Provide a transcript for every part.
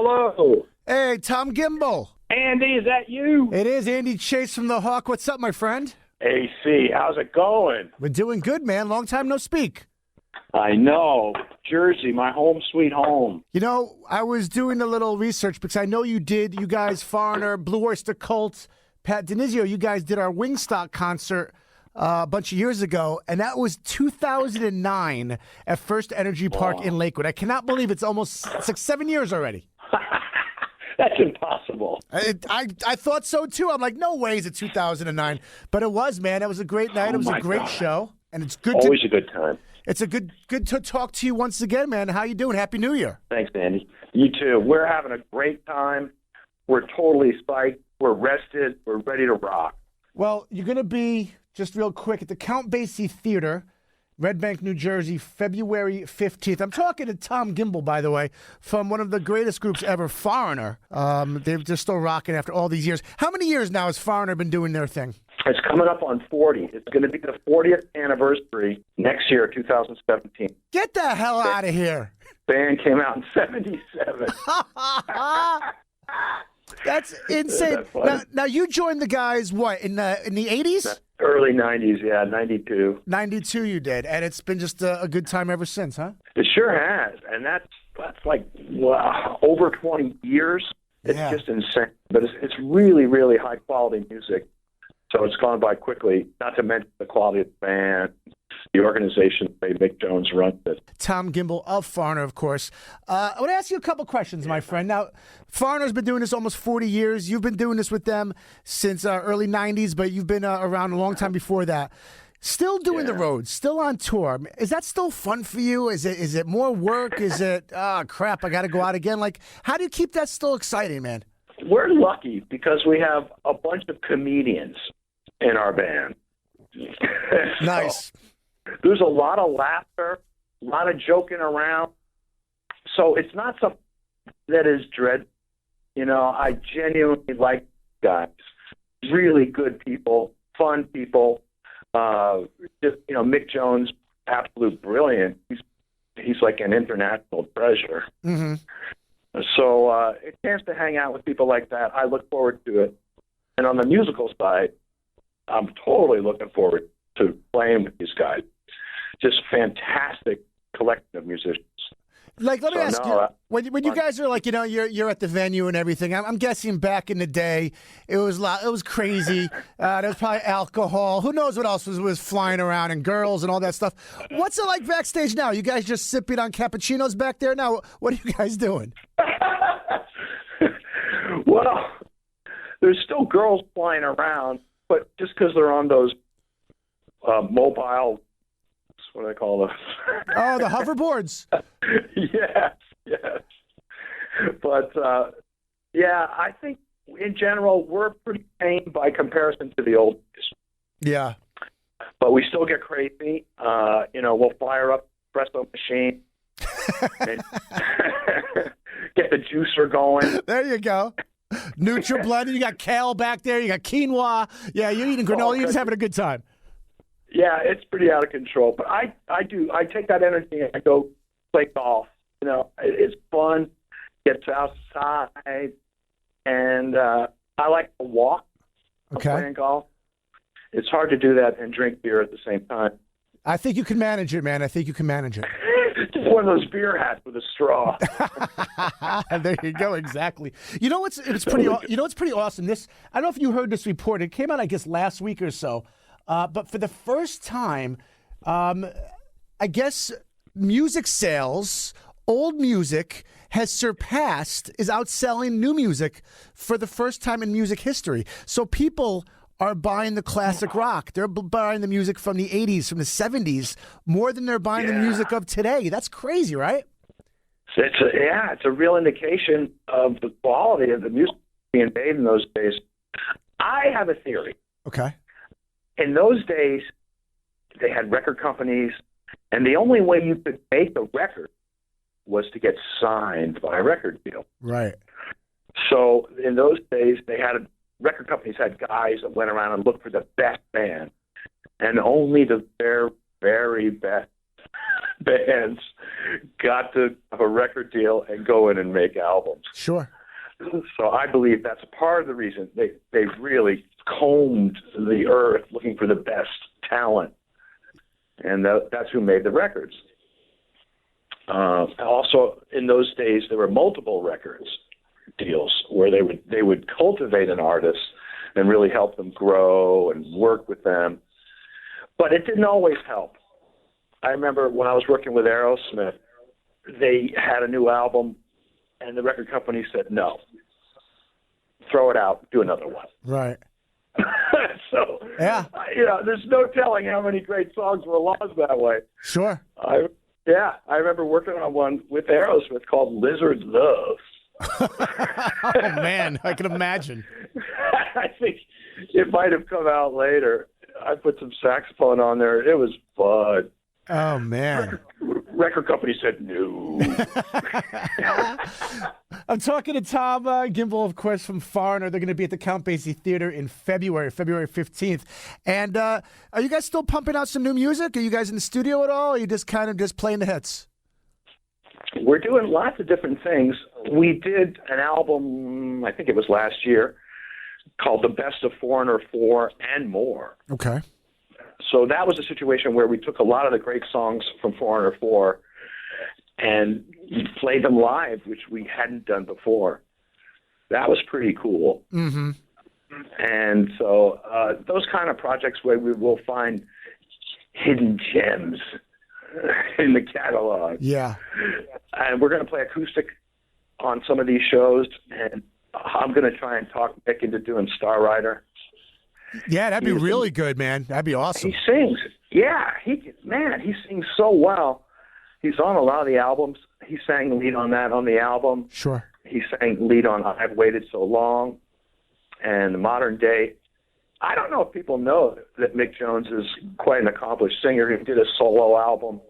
Hello. Hey, Tom Gimbel. Andy, is that you? It is Andy Chase from The Hawk. What's up, my friend? AC, how's it going? We're doing good, man. Long time no speak. I know. Jersey, my home sweet home. You know, I was doing a little research because I know you guys, Foreigner, Blue Oyster Cult, Pat Denizio, you guys did our Wingstop concert a bunch of years ago, and that was 2009 at First Energy Park in Lakewood. I cannot believe it's like 7 years already. That's impossible. I thought so, too. I'm like, no way is it 2009. But it was, man. It was a great night. It was a great show. And it's good. Always a good time. It's a good to talk to you once again, man. How you doing? Happy New Year. Thanks, Andy. You too. We're having a great time. We're totally spiked. We're rested. We're ready to rock. Well, you're going to be, just real quick, at the Count Basie Theater, Red Bank, New Jersey, February 15th. I'm talking to Tom Gimbel, by the way, from one of the greatest groups ever, Foreigner. They're still rocking after all these years. How many years now has Foreigner been doing their thing? It's coming up on 40. It's going to be the 40th anniversary next year, 2017. Get the hell out of here. Band came out in 77. That's insane. Now, you joined the guys, what, in the 80s? Early 90s, yeah, 92. 92 you did, and it's been just a good time ever since, huh? It sure has, and that's like over 20 years. It's just insane, but it's really, really high-quality music, so it's gone by quickly, not to mention the quality of the band, the organization the way Mick Jones runs it. Tom Gimbel of Foreigner, of course. I want to ask you a couple questions, my friend. Now, Foreigner's been doing this almost 40 years. You've been doing this with them since early 90s, but you've been around a long time before that. Still doing the road, still on tour. Is that still fun for you? Is it more work? Is it, crap, I got to go out again? Like, how do you keep that still exciting, man? We're lucky because we have a bunch of comedians in our band. Nice. There's a lot of laughter, a lot of joking around. So it's not something that is dread. You know, I genuinely like guys. Really good people, fun people. Mick Jones, absolute brilliant. He's like an international treasure. Mm-hmm. So a chance to hang out with people like that, I look forward to it. And on the musical side, I'm totally looking forward to playing with these guys. Just fantastic collection of musicians. Like, let me ask you, when you guys are like, you're at the venue and everything, I'm guessing back in the day, it was crazy. There was probably alcohol. Who knows what else was flying around, and girls and all that stuff. What's it like backstage now? You guys just sipping on cappuccinos back there now? What are you guys doing? Well, there's still girls flying around, but just because they're on those mobile, what do they call those? Oh, the hoverboards. Yes. But, I think in general, we're pretty tame by comparison to the old days. Yeah. But we still get crazy. We'll fire up espresso machine and get the juicer going. There you go. NutriBlend. You got kale back there. You got quinoa. Yeah, you're eating granola. You're just having a good time. Yeah, it's pretty out of control. But I take that energy and I go play golf. It's fun. Get outside. And I like to walk. Okay. Playing golf. It's hard to do that and drink beer at the same time. I think you can manage it, man. I think you can manage it. Just one of those beer hats with a straw. There you go. Exactly. You know what's pretty awesome? I don't know if you heard this report. It came out, I guess, last week or so. But for the first time, I guess music sales, old music is outselling new music for the first time in music history. So people are buying the classic rock. They're buying the music from the 80s, from the 70s, more than they're buying the music of today. That's crazy, right? It's a real indication of the quality of the music being made in those days. I have a theory. Okay. In those days, they had record companies, and the only way you could make a record was to get signed by a record deal. Right. So in those days, record companies had guys that went around and looked for the best band, and only the very, very best bands got to a record deal and go in and make albums. Sure. So I believe that's part of the reason they really combed the earth looking for the best talent, and that's who made the records. Also, in those days, there were multiple records deals where they would cultivate an artist and really help them grow and work with them. But it didn't always help. I remember when I was working with Aerosmith, they had a new album, and the record company said, no, throw it out, do another one. Right. So, yeah, there's no telling how many great songs were lost that way. Sure. I remember working on one with Aerosmith called Lizard Love. Oh, man, I can imagine. I think it might have come out later. I put some saxophone on there. It was fun. Oh, man. Record company said no. I'm talking to Tom Gimbel, of course, from Foreigner. They're going to be at the Count Basie Theater in February 15th. And are you guys still pumping out some new music? Are you guys in the studio at all? Or are you just kind of just playing the hits? We're doing lots of different things. We did an album, I think it was last year, called The Best of Foreigner 4 and More. Okay. So that was a situation where we took a lot of the great songs from Foreigner 4 and played them live, which we hadn't done before. That was pretty cool. Mm-hmm. And so those kind of projects where we will find hidden gems in the catalog. Yeah. And we're going to play acoustic on some of these shows, and I'm going to try and talk Nick into doing Star Rider. Yeah, that'd be really good, man. That'd be awesome. He sings. Yeah, he sings so well. He's on a lot of the albums. He sang lead on that on the album. Sure. He sang lead on I've Waited So Long and Modern Day. I don't know if people know that Mick Jones is quite an accomplished singer. He did a solo album.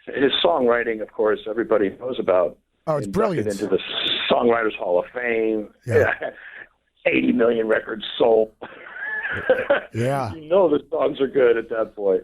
His songwriting, of course, everybody knows about. Oh, it's brilliant. Into the Songwriters Hall of Fame. Yeah. 80 million records sold. Yeah. You know the songs are good at that point.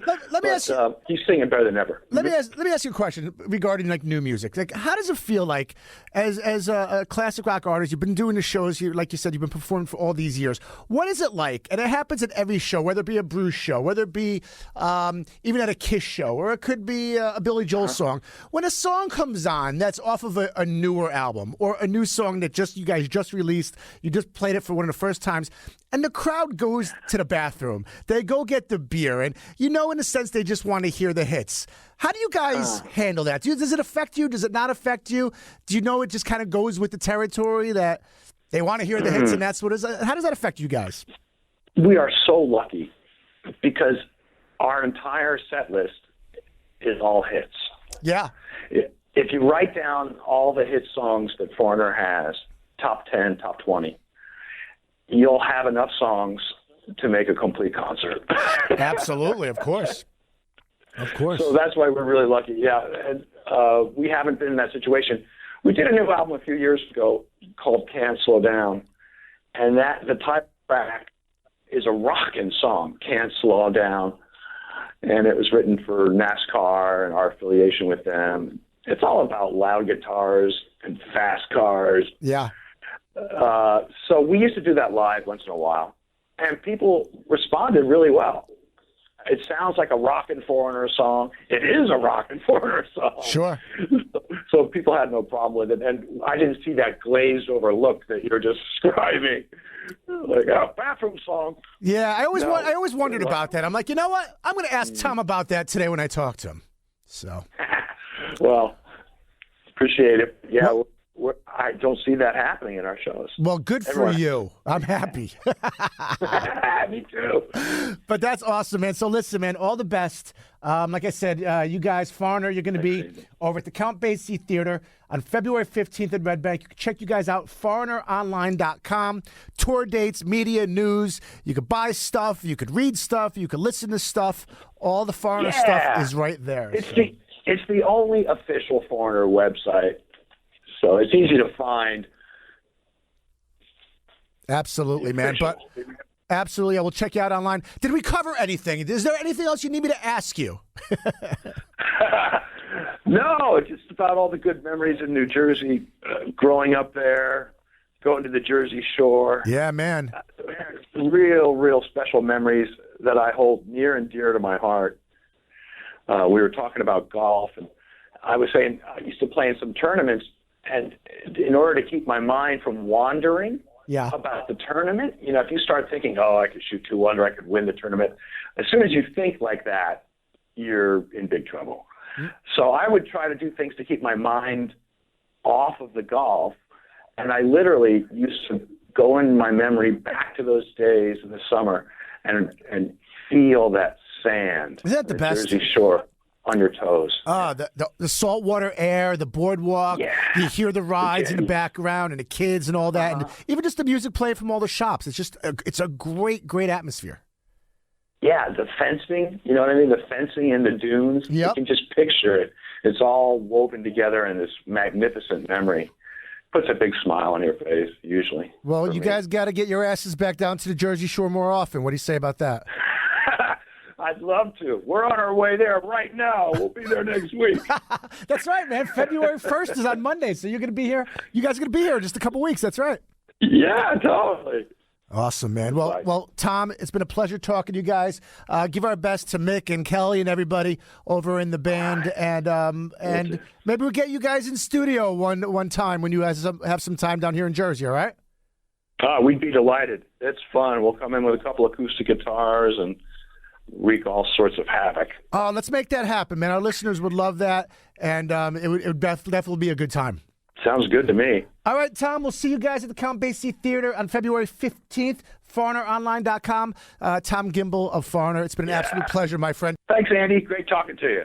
Let me ask you. He's singing better than ever. Let me ask you a question regarding like new music. Like, how does it feel like as a classic rock artist? You've been doing the shows here, like you said, you've been performing for all these years. What is it like? And it happens at every show, whether it be a Bruce show, whether it be even at a Kiss show, or it could be a Billy Joel song. When a song comes on that's off of a newer album or a new song that you guys just released, you just played it for one of the first times, and the crowd goes to the bathroom. They go get the beer, and in a sense, they just want to hear the hits. How do you guys handle that? Does it affect you? Does it not affect you? Do you know it just kind of goes with the territory that they want to hear the hits, and that's what it is? How does that affect you guys? We are so lucky because our entire set list is all hits. Yeah. If you write down all the hit songs that Foreigner has, top 10, top 20, you'll have enough songs to make a complete concert. Absolutely, of course. Of course. So that's why we're really lucky. Yeah, and we haven't been in that situation. We did a new album a few years ago called Can't Slow Down, and the title track is a rockin' song, Can't Slow Down, and it was written for NASCAR and our affiliation with them. It's all about loud guitars and fast cars. Yeah. So we used to do that live once in a while, and people responded really well. It sounds like a rockin' Foreigner song. It is a rockin' Foreigner song. Sure. So people had no problem with it, and I didn't see that glazed over look that you're describing, like a bathroom song. Yeah, I always wondered about that. I'm like, you know what? I'm going to ask Tom about that today when I talk to him. So. Well, appreciate it. Yeah. I don't see that happening in our shows. Well, good for you. I'm happy. Me too. But that's awesome, man. So listen, man, all the best. Like I said, you guys, Foreigner, you're going to be over at the Count Basie Theater on February 15th in Red Bank. You can check you guys out, foreigneronline.com. Tour dates, media, news. You could buy stuff. You could read stuff. You could listen to stuff. All the Foreigner stuff is right there. It's the only official Foreigner website. So it's easy to find. Absolutely, man. But absolutely, I will check you out online. Did we cover anything? Is there anything else you need me to ask you? No, it's just about all the good memories in New Jersey, growing up there, going to the Jersey Shore. Yeah, man. Real special memories that I hold near and dear to my heart. We were talking about golf, and I was saying I used to play in some tournaments, and in order to keep my mind from wandering about the tournament, if you start thinking, oh, I could shoot 2 under, I could win the tournament, as soon as you think like that, you're in big trouble. Mm-hmm. So I would try to do things to keep my mind off of the golf, and I literally used to go in my memory back to those days in the summer and feel that sand. Isn't that the best? Jersey Shore on your toes. The saltwater air, the boardwalk. Yeah. You hear the rides in the background and the kids and all that, and even just the music playing from all the shops. It's a great atmosphere. Yeah, the fencing. You know what I mean? The fencing in the dunes. Yep. You can just picture it. It's all woven together in this magnificent memory. Puts a big smile on your face, usually. Well, you guys got to get your asses back down to the Jersey Shore more often. What do you say about that? I'd love to. We're on our way there right now. We'll be there next week. That's right, man. February 1st is on Monday, so you're going to be here. You guys are going to be here in just a couple weeks. That's right. Yeah, totally. Awesome, man. Well, Tom, it's been a pleasure talking to you guys. Give our best to Mick and Kelly and everybody over in the band, and maybe we'll get you guys in studio one time when you guys have some time down here in Jersey. All right? We'd be delighted. It's fun. We'll come in with a couple acoustic guitars and wreak all sorts of havoc. Let's make that happen, man. Our listeners would love that, and it would definitely be a good time. Sounds good to me. All right, Tom, we'll see you guys at the Count Basie Theater on February 15th, foreigneronline.com. Tom Gimbel of Foreigner. It's been an absolute pleasure, my friend. Thanks, Andy. Great talking to you.